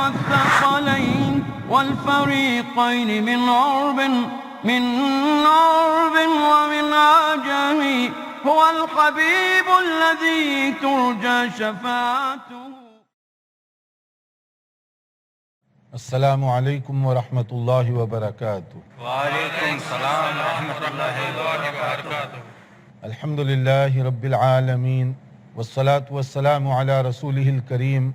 والثقلين والفريقين من عرب ومن عجم هو الحبيب الذي ترجى شفاعته. السلام علیکم ورحمۃ اللہ وبرکاتہ. وعلیکم السلام ورحمۃ اللہ وبرکاتہ. الحمد للہ رب العالمین والصلاة والسلام علی رسولہ الکریم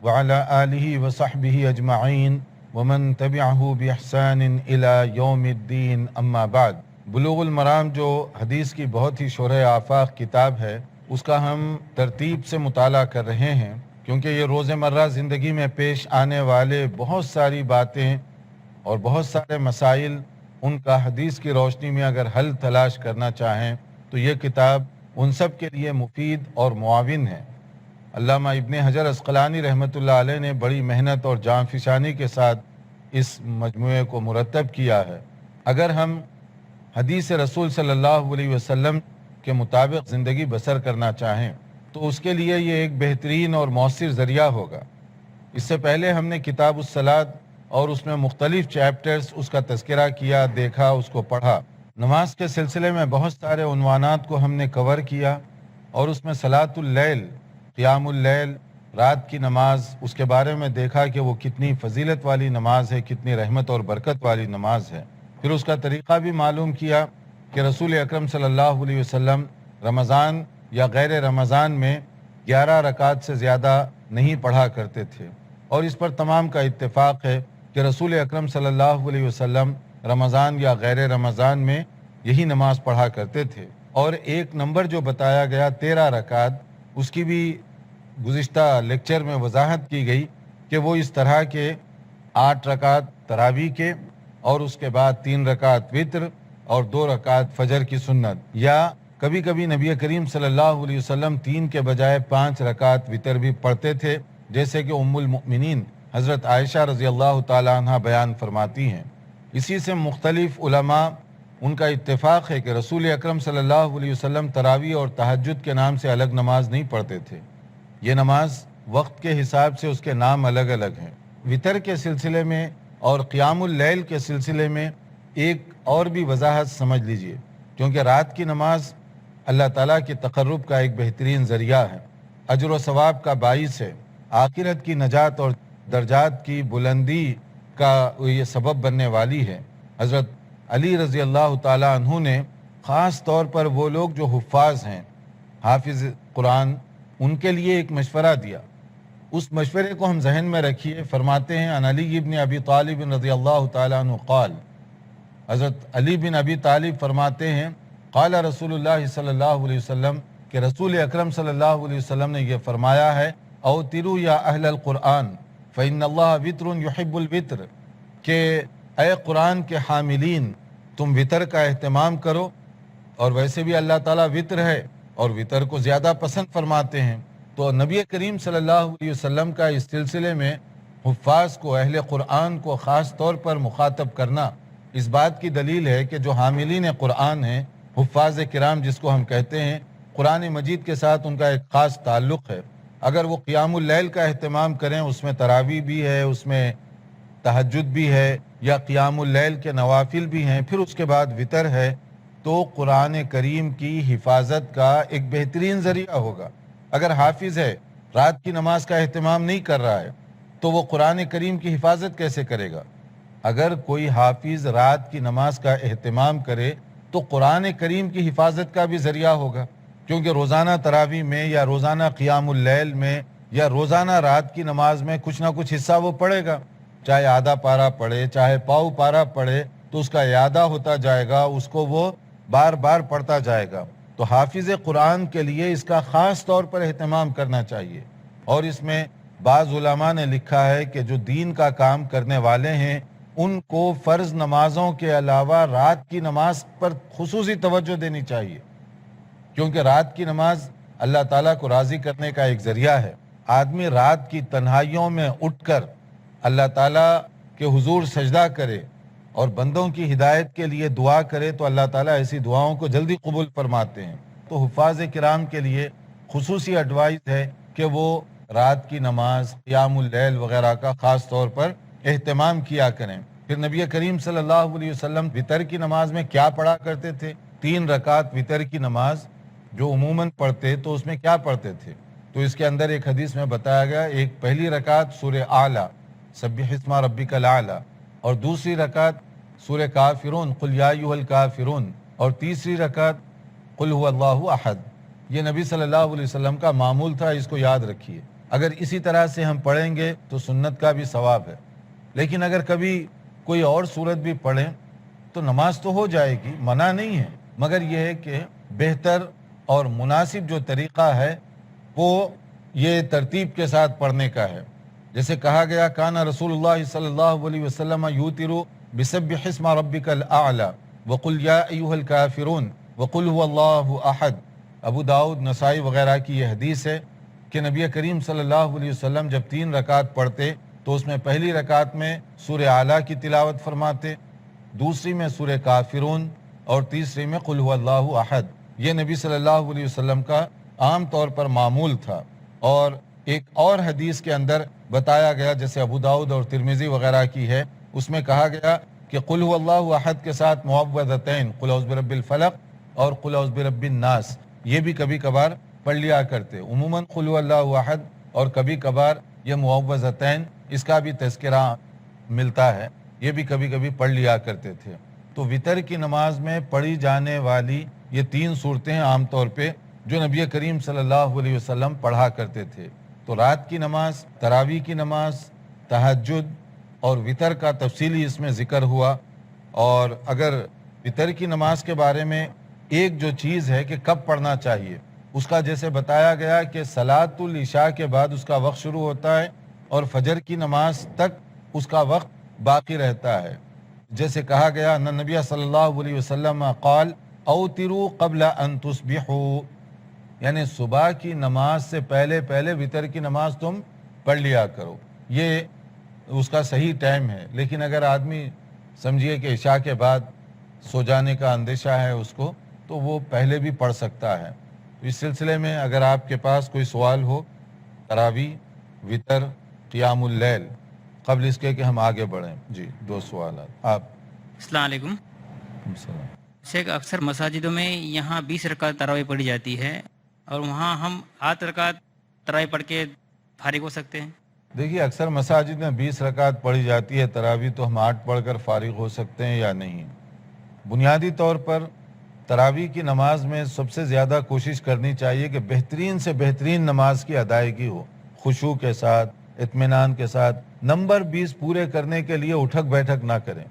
وعلی آلہ وصحبہ اجمعین ومن تبعہ باحسان الی یوم الدین. اما بعد. بلوغ المرام جو حدیث کی بہت ہی شرح آفاق کتاب ہے، اس کا ہم ترتیب سے مطالعہ کر رہے ہیں، کیونکہ یہ روزمرہ زندگی میں پیش آنے والے بہت ساری باتیں اور بہت سارے مسائل، ان کا حدیث کی روشنی میں اگر حل تلاش کرنا چاہیں تو یہ کتاب ان سب کے لیے مفید اور معاون ہے. علامہ ابن حجر عسقلانی رحمۃ اللہ علیہ نے بڑی محنت اور جاں فشانی کے ساتھ اس مجموعے کو مرتب کیا ہے. اگر ہم حدیث رسول صلی اللہ علیہ وسلم کے مطابق زندگی بسر کرنا چاہیں تو اس کے لیے یہ ایک بہترین اور مؤثر ذریعہ ہوگا. اس سے پہلے ہم نے کتاب الصلاۃ اور اس میں مختلف چیپٹرز اس کا تذکرہ کیا، دیکھا، اس کو پڑھا. نماز کے سلسلے میں بہت سارے عنوانات کو ہم نے کور کیا، اور اس میں صلاۃ اللیل، قیام اللیل، رات کی نماز، اس کے بارے میں دیکھا کہ وہ کتنی فضیلت والی نماز ہے، کتنی رحمت اور برکت والی نماز ہے. پھر اس کا طریقہ بھی معلوم کیا کہ رسول اکرم صلی اللہ علیہ وسلم رمضان یا غیر رمضان میں 11 رکعت سے زیادہ نہیں پڑھا کرتے تھے، اور اس پر تمام کا اتفاق ہے کہ رسول اکرم صلی اللہ علیہ وسلم رمضان یا غیر رمضان میں یہی نماز پڑھا کرتے تھے. اور ایک نمبر جو بتایا گیا 13 رکعت، اس کی بھی گزشتہ لیکچر میں وضاحت کی گئی کہ وہ اس طرح کے 8 رکعت تراویح کے، اور اس کے بعد 3 رکعت وتر اور 2 رکعت فجر کی سنت، یا کبھی کبھی نبی کریم صلی اللہ علیہ وسلم 3 کے بجائے 5 رکعت وتر بھی پڑھتے تھے، جیسے کہ ام المؤمنین حضرت عائشہ رضی اللہ تعالی عنہ بیان فرماتی ہیں. اسی سے مختلف علماء ان کا اتفاق ہے کہ رسول اکرم صلی اللہ علیہ وسلم تراویح اور تہجد کے نام سے الگ نماز نہیں پڑھتے تھے. یہ نماز وقت کے حساب سے اس کے نام الگ الگ ہیں. وتر کے سلسلے میں اور قیام اللیل کے سلسلے میں ایک اور بھی وضاحت سمجھ لیجئے، کیونکہ رات کی نماز اللہ تعالیٰ کے تقرب کا ایک بہترین ذریعہ ہے، اجر و ثواب کا باعث ہے، آخرت کی نجات اور درجات کی بلندی کا یہ سبب بننے والی ہے. حضرت علی رضی اللہ تعالیٰ عنہ نے خاص طور پر وہ لوگ جو حفاظ ہیں، حافظ قرآن، ان کے لیے ایک مشورہ دیا. اس مشورے کو ہم ذہن میں رکھیے. فرماتے ہیں عن علی بن ابی طالب رضی اللہ تعالیٰ عنہ قال، حضرت علی بن ابی طالب فرماتے ہیں قال رسول اللہ صلی اللہ علیہ وسلم، کہ رسول اکرم صلی اللہ علیہ وسلم نے یہ فرمایا ہے، اوتروا یا اہل القرآن فإن اللہ وتر یحب الوتر، کہ اے قرآن کے حاملین تم وتر کا اہتمام کرو، اور ویسے بھی اللہ تعالیٰ وتر ہے اور وتر کو زیادہ پسند فرماتے ہیں. تو نبی کریم صلی اللہ علیہ وسلم کا اس سلسلے میں حفاظ کو، اہل قرآن کو خاص طور پر مخاطب کرنا اس بات کی دلیل ہے کہ جو حاملین قرآن ہیں، حفاظ کرام جس کو ہم کہتے ہیں، قرآن مجید کے ساتھ ان کا ایک خاص تعلق ہے. اگر وہ قیام اللیل کا اہتمام کریں، اس میں تراویح بھی ہے، اس میں تہجد بھی ہے، یا قیام اللیل کے نوافل بھی ہیں، پھر اس کے بعد وتر ہے، تو قرآن کریم کی حفاظت کا ایک بہترین ذریعہ ہوگا. اگر حافظ ہے، رات کی نماز کا اہتمام نہیں کر رہا ہے، تو وہ قرآن کریم کی حفاظت کیسے کرے گا؟ اگر کوئی حافظ رات کی نماز کا اہتمام کرے تو قرآن کریم کی حفاظت کا بھی ذریعہ ہوگا، کیونکہ روزانہ تراویح میں یا روزانہ قیام اللیل میں یا روزانہ رات کی نماز میں کچھ نہ کچھ حصہ وہ پڑھے گا، چاہے آدھا پارہ پڑھے، چاہے پاؤ پارہ پڑھے، تو اس کا اعادہ ہوتا جائے گا، اس کو وہ بار بار پڑھتا جائے گا. تو حافظ قرآن کے لیے اس کا خاص طور پر اہتمام کرنا چاہیے. اور اس میں بعض علماء نے لکھا ہے کہ جو دین کا کام کرنے والے ہیں، ان کو فرض نمازوں کے علاوہ رات کی نماز پر خصوصی توجہ دینی چاہیے، کیونکہ رات کی نماز اللہ تعالیٰ کو راضی کرنے کا ایک ذریعہ ہے. آدمی رات کی تنہائیوں میں اٹھ کر اللہ تعالیٰ کے حضور سجدہ کرے اور بندوں کی ہدایت کے لیے دعا کرے تو اللہ تعالیٰ ایسی دعاؤں کو جلدی قبول فرماتے ہیں. تو حفاظ کرام کے لیے خصوصی ایڈوائز ہے کہ وہ رات کی نماز، قیام اللیل وغیرہ کا خاص طور پر اہتمام کیا کریں۔ پھر نبی کریم صلی اللہ علیہ وسلم وطر کی نماز میں کیا پڑھا کرتے تھے؟ 3 رکعت وطر کی نماز جو عموماً پڑھتے تو اس میں کیا پڑھتے تھے؟ تو اس کے اندر ایک حدیث میں بتایا گیا، ایک پہلی رکعت سورہ اعلیٰ سبح اسم ربک الاعلیٰ، اور دوسری رکعت سورہ کافرون قل یا ایھا الکافرون، اور تیسری رکعت قل هو اللہ احد۔ یہ نبی صلی اللہ علیہ وسلم کا معمول تھا، اس کو یاد رکھیے۔ اگر اسی طرح سے ہم پڑھیں گے تو سنت کا بھی ثواب ہے، لیکن اگر کبھی کوئی اور صورت بھی پڑھیں تو نماز تو ہو جائے گی، منع نہیں ہے، مگر یہ ہے کہ بہتر اور مناسب جو طریقہ ہے وہ یہ ترتیب کے ساتھ پڑھنے کا ہے۔ جیسے کہا گیا کانا رسول اللہ صلی اللہ علیہ وسلم یوتر بسبح اسم ربک الاعلی وقل یا ایھا الکافرون وقل هو اللہ احد۔ ابو داؤد، نسائی وغیرہ کی یہ حدیث ہے کہ نبی کریم صلی اللہ علیہ وسلم جب 3 رکعت پڑھتے تو اس میں پہلی رکعت میں سورہ اعلیٰ کی تلاوت فرماتے، دوسری میں سورہ کافرون، اور تیسری میں قل هو اللہ احد۔ یہ نبی صلی اللہ علیہ وسلم کا عام طور پر معمول تھا۔ اور ایک اور حدیث کے اندر بتایا گیا جیسے ابو داؤد اور ترمذی وغیرہ کی ہے، اس میں کہا گیا کہ قل هو اللہ احد کے ساتھ معوذتین قل اعوذ برب الفلق اور قل اعوذ برب الناس یہ بھی کبھی کبھار پڑھ لیا کرتے۔ عموماً قل هو اللہ احد اور کبھی کبھار یہ معوذتین اس کا بھی تذکرہ ملتا ہے، یہ بھی کبھی کبھی پڑھ لیا کرتے تھے۔ تو وطر کی نماز میں پڑھی جانے والی یہ 3 صورتیں ہیں عام طور پہ جو نبی کریم صلی اللہ علیہ وسلم پڑھا کرتے تھے۔ تو رات کی نماز، تراویح کی نماز، تہجد اور وطر کا تفصیلی اس میں ذکر ہوا۔ اور اگر وطر کی نماز کے بارے میں ایک جو چیز ہے کہ کب پڑھنا چاہیے، اس کا جیسے بتایا گیا کہ صلاۃ العشاء کے بعد اس کا وقت شروع ہوتا ہے اور فجر کی نماز تک اس کا وقت باقی رہتا ہے۔ جیسے کہا گیا ان نبی صلی اللہ علیہ وسلم قال اوتروا قبل ان تصبحوا، یعنی صبح کی نماز سے پہلے وطر کی نماز تم پڑھ لیا کرو، یہ اس کا صحیح ٹائم ہے۔ لیکن اگر آدمی سمجھیے کہ عشاء کے بعد سو جانے کا اندیشہ ہے اس کو، تو وہ پہلے بھی پڑھ سکتا ہے۔ تو اس سلسلے میں اگر آپ کے پاس کوئی سوال ہو، تراویح، وطر، قیام اللیل، قبل اس کے کہ ہم آگے بڑھیں۔ جی 2 سوالات آپ۔ السلام علیکم السلام۔ شیخ، اکثر مساجدوں میں یہاں 20 رکعت تراویح پڑھی جاتی ہے اور وہاں ہم 8 رکعت تراویح پڑھ کے فارغ ہو سکتے ہیں؟ دیکھیے اکثر مساجد میں 20 رکعت پڑھی جاتی ہے تراویح، تو ہم 8 پڑھ کر فارغ ہو سکتے ہیں یا نہیں؟ بنیادی طور پر تراویح کی نماز میں سب سے زیادہ کوشش کرنی چاہیے کہ بہترین سے بہترین نماز کی ادائیگی ہو، خشوع کے ساتھ، اطمینان کے ساتھ۔ نمبر 20 پورے کرنے کے لیے اٹھک بیٹھک نہ کریں،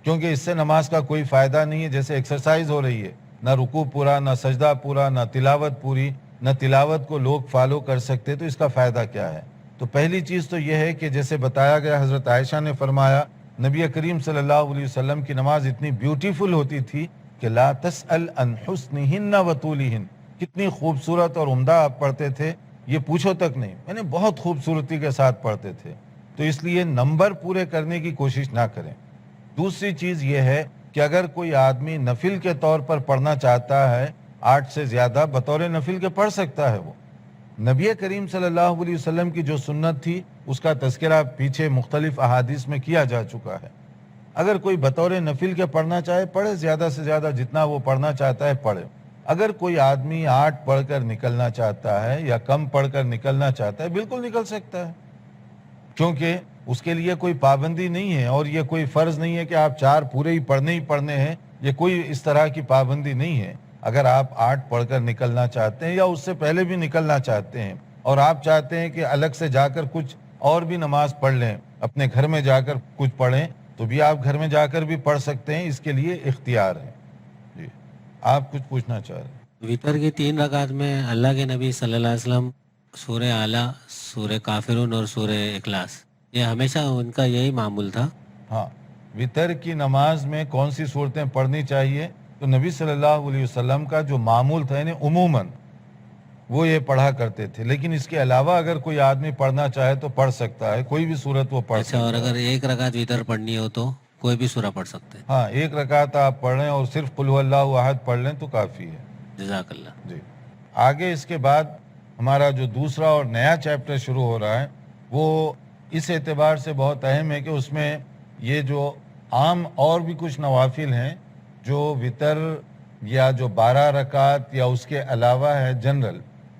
کیونکہ اس سے نماز کا کوئی فائدہ نہیں ہے۔ جیسے ایکسرسائز ہو رہی ہے، نہ رکوع پورا، نہ سجدہ پورا، نہ تلاوت پوری، نہ تلاوت کو لوگ فالو کر سکتے، تو اس کا فائدہ کیا ہے؟ تو پہلی چیز تو یہ ہے کہ جیسے بتایا گیا، حضرت عائشہ نے فرمایا نبی کریم صلی اللہ علیہ وسلم کی نماز اتنی بیوٹیفل ہوتی تھی کہ لا تسأل عن حسنہن و طولہن، کتنی خوبصورت اور عمدہ آپ پڑھتے تھے یہ پوچھو تک نہیں، یعنی بہت خوبصورتی کے ساتھ پڑھتے تھے۔ تو اس لیے نمبر پورے کرنے کی کوشش نہ کریں۔ دوسری چیز یہ ہے کہ اگر کوئی آدمی نفل کے طور پر پڑھنا چاہتا ہے 8 سے زیادہ، بطور نفل کے پڑھ سکتا ہے۔ وہ نبی کریم صلی اللہ علیہ وسلم کی جو سنت تھی اس کا تذکرہ پیچھے مختلف احادیث میں کیا جا چکا ہے۔ اگر کوئی بطور نفل کے پڑھنا چاہے پڑھے، زیادہ سے زیادہ جتنا وہ پڑھنا چاہتا ہے پڑھے۔ اگر کوئی آدمی 8 پڑھ کر نکلنا چاہتا ہے یا کم پڑھ کر نکلنا چاہتا ہے، بالکل نکل سکتا ہے، کیونکہ اس کے لیے کوئی پابندی نہیں ہے، اور یہ کوئی فرض نہیں ہے کہ آپ 4 پورے ہی پڑھنے ہیں، یہ کوئی اس طرح کی پابندی نہیں ہے۔ اگر آپ 8 پڑھ کر نکلنا چاہتے ہیں یا اس سے پہلے بھی نکلنا چاہتے ہیں، اور آپ چاہتے ہیں کہ الگ سے جا کر کچھ اور بھی نماز پڑھ لیں، اپنے گھر میں جا کر کچھ پڑھیں، تو بھی آپ گھر میں جا کر بھی پڑھ سکتے ہیں، اس کے لیے اختیار ہے۔ جی آپ کچھ پوچھنا چاہ رہے ہیں؟ وطر کی 3 رکعت میں اللہ کے نبی صلی اللہ علیہ وسلم سورہ اعلیٰ، سورہ کافرون اور سورہ اخلاص، یہ ہمیشہ ان کا یہی معمول تھا۔ ہاں، وطر کی نماز میں کون سی صورتیں پڑھنی چاہیے؟ تو نبی صلی اللہ علیہ وسلم کا جو معمول تھا، یعنی عموماً وہ یہ پڑھا کرتے تھے، لیکن اس کے علاوہ اگر کوئی آدمی پڑھنا چاہے تو پڑھ سکتا ہے، کوئی بھی صورت وہ پڑھ سکتا ہے۔ اور اگر 1 رکعت وطر پڑھنی ہو تو کوئی بھی سورہ پڑھ سکتے ہیں؟ ہاں، 1 رکعت آپ پڑھ لیں اور صرف قل هو اللہ احد پڑھ لیں تو کافی ہے۔ جزاک اللہ۔ جی آگے اس کے بعد ہمارا جو دوسرا اور نیا چیپٹر شروع ہو رہا ہے وہ اس اعتبار سے بہت اہم ہے کہ اس میں یہ جو عام اور بھی کچھ نوافل ہیں جو وطر یا جو 12 رکعت یا اس کے علاوہ ہے جنرل،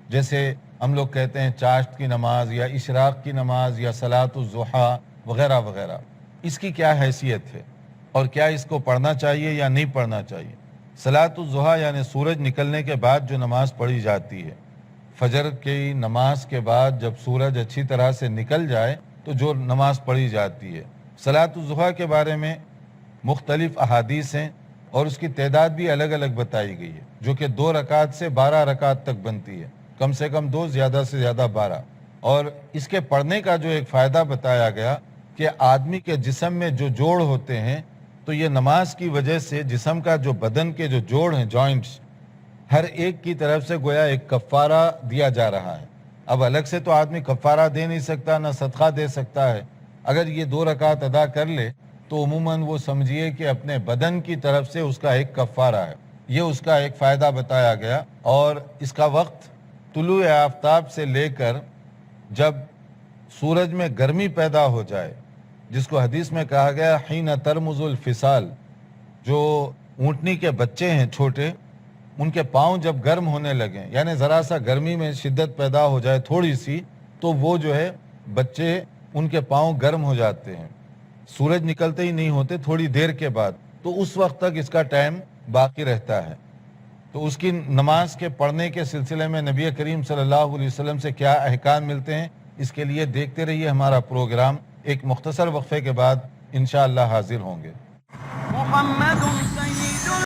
جیسے ہم لوگ کہتے ہیں چاشت کی نماز یا اشراق کی نماز یا صلاۃ الضحیٰ وغیرہ وغیرہ، اس کی کیا حیثیت ہے اور کیا اس کو پڑھنا چاہیے یا نہیں پڑھنا چاہیے۔ صلاۃ الضحیٰ یعنی سورج نکلنے کے بعد جو نماز پڑھی جاتی ہے، فجر کی نماز کے بعد جب سورج اچھی طرح سے نکل جائے تو جو نماز پڑھی جاتی ہے۔ صلاۃ الضحیٰ کے بارے میں مختلف احادیث ہیں اور اس کی تعداد بھی الگ الگ بتائی گئی ہے، جو کہ 2 رکعت سے 12 رکعت تک بنتی ہے، کم سے کم 2، زیادہ سے زیادہ 12۔ اور اس کے پڑھنے کا جو ایک فائدہ بتایا گیا کہ آدمی کے جسم میں جو جوڑ ہوتے ہیں تو یہ نماز کی وجہ سے جسم کا جو بدن کے جو جوڑ ہیں، جوائنٹس، ہر ایک کی طرف سے گویا ایک کفارہ دیا جا رہا ہے۔ اب الگ سے تو آدمی کفارہ دے نہیں سکتا، نہ صدقہ دے سکتا ہے، اگر یہ 2 رکعت ادا کر لے تو عموماً وہ سمجھیے کہ اپنے بدن کی طرف سے اس کا ایک کفارہ ہے، یہ اس کا ایک فائدہ بتایا گیا۔ اور اس کا وقت طلوع آفتاب سے لے کر جب سورج میں گرمی پیدا ہو جائے، جس کو حدیث میں کہا گیا حین ترمز الفصال، جو اونٹنی کے بچے ہیں چھوٹے، ان کے پاؤں جب گرم ہونے لگیں، یعنی ذرا سا گرمی میں شدت پیدا ہو جائے تھوڑی سی، تو وہ جو ہے بچے ان کے پاؤں گرم ہو جاتے ہیں، سورج نکلتے ہی نہیں ہوتے، تھوڑی دیر کے بعد، تو اس وقت تک اس کا ٹائم باقی رہتا ہے۔ تو اس کی نماز کے پڑھنے کے سلسلے میں نبی کریم صلی اللہ علیہ وسلم سے کیا احکام ملتے ہیں، اس کے لیے دیکھتے رہیے ہمارا پروگرام۔ ایک مختصر وقفے کے بعد انشاءاللہ حاضر ہوں گے۔ محمد